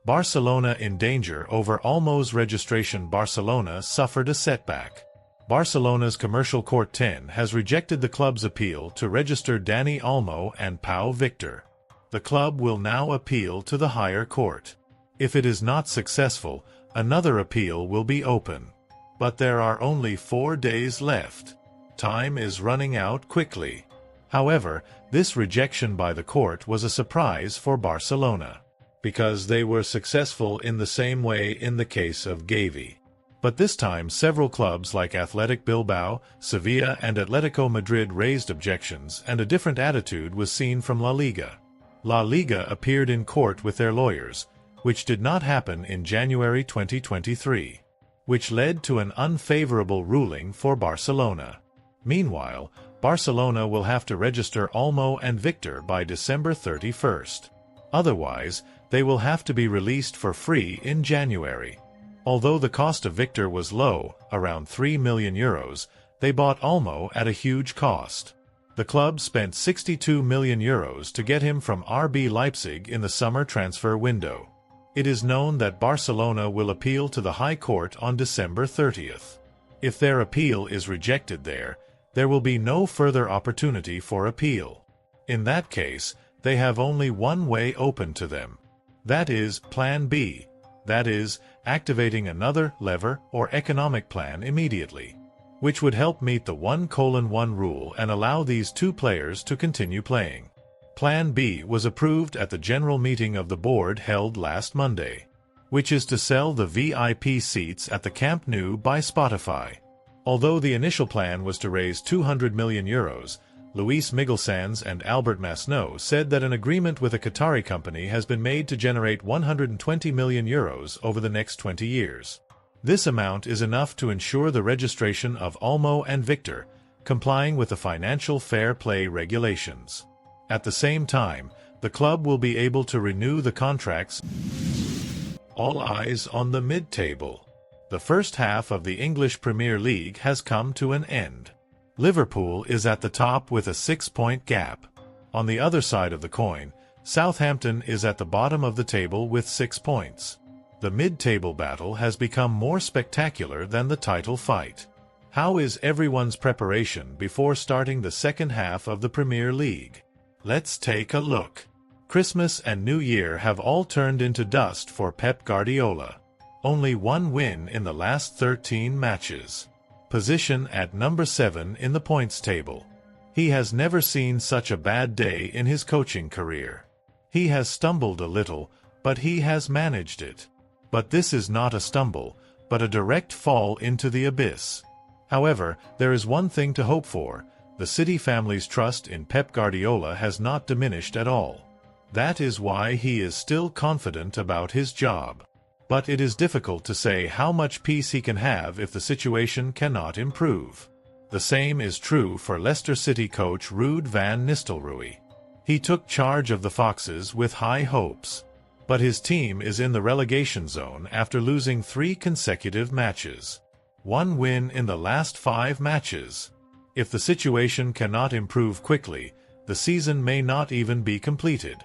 Barcelona in danger over Olmo's registration. Barcelona suffered a setback. Barcelona's Commercial Court 10 has rejected the club's appeal to register Dani Olmo and Pau Victor. The club will now appeal to the higher court. If it is not successful, another appeal will be open. But there are only 4 days left. Time is running out quickly. However, this rejection by the court was a surprise for Barcelona, because they were successful in the same way in the case of Gavi. But this time several clubs like Athletic Bilbao, Sevilla and Atletico Madrid raised objections, and a different attitude was seen from La Liga. La Liga appeared in court with their lawyers, which did not happen in January 2023, which led to an unfavorable ruling for Barcelona. Meanwhile, Barcelona will have to register Olmo and Victor by December 31st. Otherwise, they will have to be released for free in January. Although the cost of Victor was low, around €3 million, they bought Olmo at a huge cost. The club spent €62 million to get him from RB Leipzig in the summer transfer window. It is known that Barcelona will appeal to the High Court on December 30th. If their appeal is rejected there will be no further opportunity for appeal. In that case, they have only one way open to them. That is Plan B. That is, activating another lever or economic plan immediately, which would help meet the 1:1 rule and allow these two players to continue playing. Plan B was approved at the general meeting of the board held last Monday, which is to sell the VIP seats at the Camp Nou by Spotify. Although the initial plan was to raise €200 million, Luis Miguel Sanz and Albert Masno said that an agreement with a Qatari company has been made to generate €120 million over the next 20 years. This amount is enough to ensure the registration of Olmo and Victor, complying with the financial fair play regulations. At the same time, the club will be able to renew the contracts. All eyes on the mid-table. The first half of the English Premier League has come to an end. Liverpool is at the top with a 6-point gap. On the other side of the coin, Southampton is at the bottom of the table with 6 points. The mid-table battle has become more spectacular than the title fight. How is everyone's preparation before starting the second half of the Premier League? Let's take a look. Christmas and New Year have all turned into dust for Pep Guardiola. Only one win in the last 13 matches. Position at number 7 in the points table. He has never seen such a bad day in his coaching career. He has stumbled a little, but he has managed it. But this is not a stumble, but a direct fall into the abyss. However, there is one thing to hope for. The City family's trust in Pep Guardiola has not diminished at all. That is why he is still confident about his job. But it is difficult to say how much peace he can have if the situation cannot improve. The same is true for Leicester City coach Ruud van Nistelrooy. He took charge of the Foxes with high hopes. But his team is in the relegation zone after losing 3 consecutive matches. 1 win in the last 5 matches. If the situation cannot improve quickly, the season may not even be completed.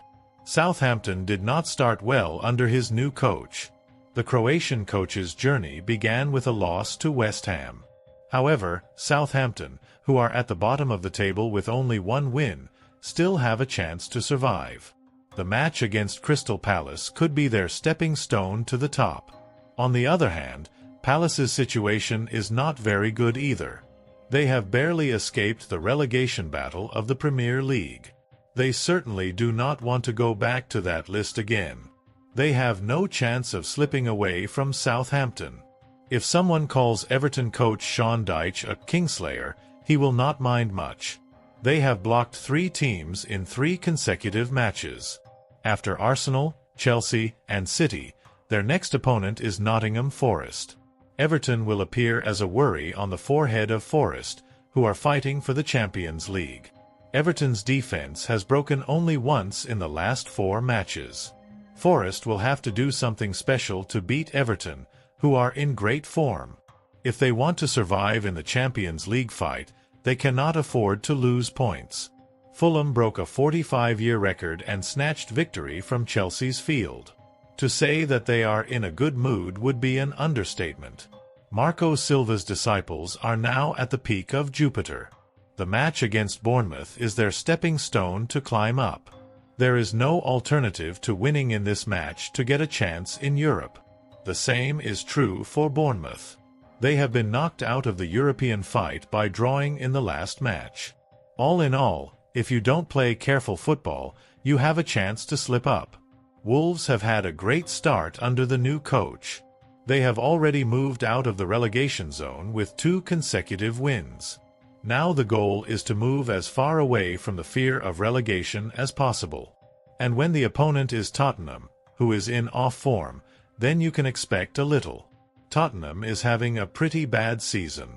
Southampton did not start well under his new coach. The Croatian coach's journey began with a loss to West Ham. However, Southampton, who are at the bottom of the table with only 1 win, still have a chance to survive. The match against Crystal Palace could be their stepping stone to the top. On the other hand, Palace's situation is not very good either. They have barely escaped the relegation battle of the Premier League. They certainly do not want to go back to that list again. They have no chance of slipping away from Southampton. If someone calls Everton coach Sean Dyche a Kingslayer, he will not mind much. They have blocked 3 teams in 3 consecutive matches. After Arsenal, Chelsea, and City, their next opponent is Nottingham Forest. Everton will appear as a worry on the forehead of Forest, who are fighting for the Champions League. Everton's defense has broken only once in the last 4 matches. Forest will have to do something special to beat Everton, who are in great form. If they want to survive in the Champions League fight, they cannot afford to lose points. Fulham broke a 45-year record and snatched victory from Chelsea's field. To say that they are in a good mood would be an understatement. Marco Silva's disciples are now at the peak of Jupiter. The match against Bournemouth is their stepping stone to climb up. There is no alternative to winning in this match to get a chance in Europe. The same is true for Bournemouth. They have been knocked out of the European fight by drawing in the last match. All in all, if you don't play careful football, you have a chance to slip up. Wolves have had a great start under the new coach. They have already moved out of the relegation zone with 2 consecutive wins. Now the goal is to move as far away from the fear of relegation as possible. And when the opponent is Tottenham, who is in off form, then you can expect a little. Tottenham is having a pretty bad season.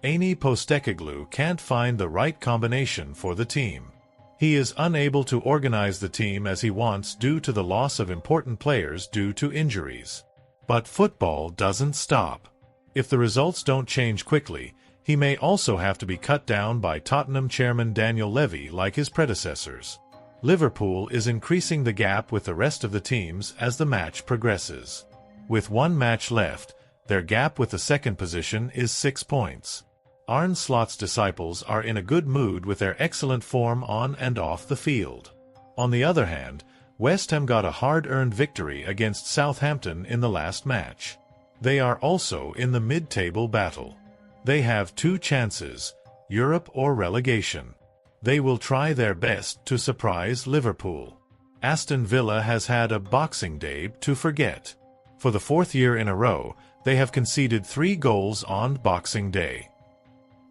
Ange Postecoglou can't find the right combination for the team. He is unable to organize the team as he wants due to the loss of important players due to injuries. But football doesn't stop. If the results don't change quickly, he may also have to be cut down by Tottenham chairman Daniel Levy like his predecessors. Liverpool is increasing the gap with the rest of the teams as the match progresses. With 1 match left, their gap with the second position is 6 points. Arne Slot's disciples are in a good mood with their excellent form on and off the field. On the other hand, West Ham got a hard-earned victory against Southampton in the last match. They are also in the mid-table battle. They have 2 chances, Europe or relegation. They will try their best to surprise Liverpool. Aston Villa has had a Boxing Day to forget. For the 4th year in a row, they have conceded 3 goals on Boxing Day.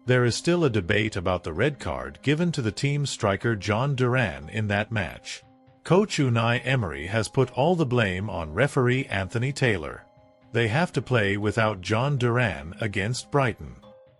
There is still a debate about the red card given to the team's striker John Duran in that match. Coach Unai Emery has put all the blame on referee Anthony Taylor. They have to play without John Duran against Brighton.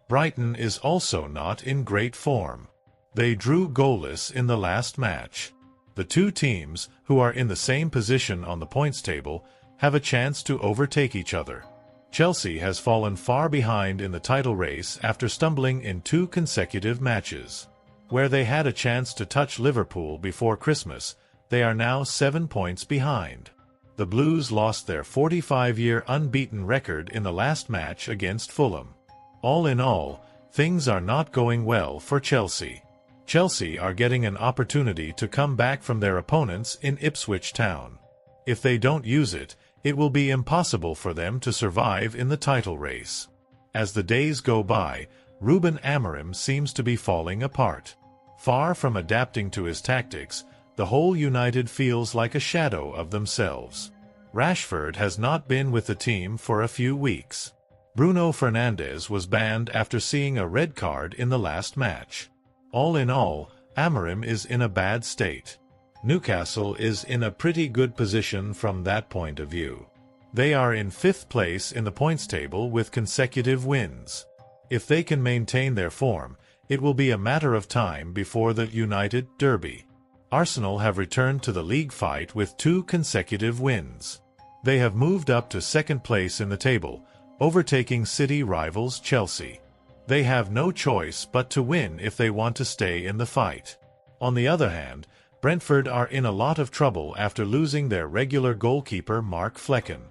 Brighton is also not in great form. They drew goalless in the last match. The 2 teams, who are in the same position on the points table, have a chance to overtake each other. Chelsea has fallen far behind in the title race after stumbling in 2 consecutive matches. Where they had a chance to touch Liverpool before Christmas, they are now 7 points behind. The Blues lost their 45-year unbeaten record in the last match against Fulham. All in all, things are not going well for Chelsea. Chelsea are getting an opportunity to come back from their opponents in Ipswich Town. If they don't use it, it will be impossible for them to survive in the title race. As the days go by, Ruben Amorim seems to be falling apart. Far from adapting to his tactics, the whole United feels like a shadow of themselves. Rashford has not been with the team for a few weeks. Bruno Fernandes was banned after seeing a red card in the last match. All in all, Amorim is in a bad state. Newcastle is in a pretty good position from that point of view. They are in 5th place in the points table with consecutive wins. If they can maintain their form, it will be a matter of time before the United Derby. Arsenal have returned to the league fight with 2 consecutive wins. They have moved up to 2nd place in the table, overtaking city rivals Chelsea. They have no choice but to win if they want to stay in the fight. On the other hand, Brentford are in a lot of trouble after losing their regular goalkeeper Mark Flekken.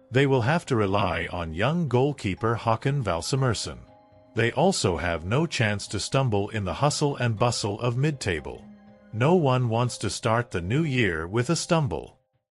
They will have to rely on young goalkeeper Håkan Valsemerson. They also have no chance to stumble in the hustle and bustle of mid-table. No one wants to start the new year with a stumble.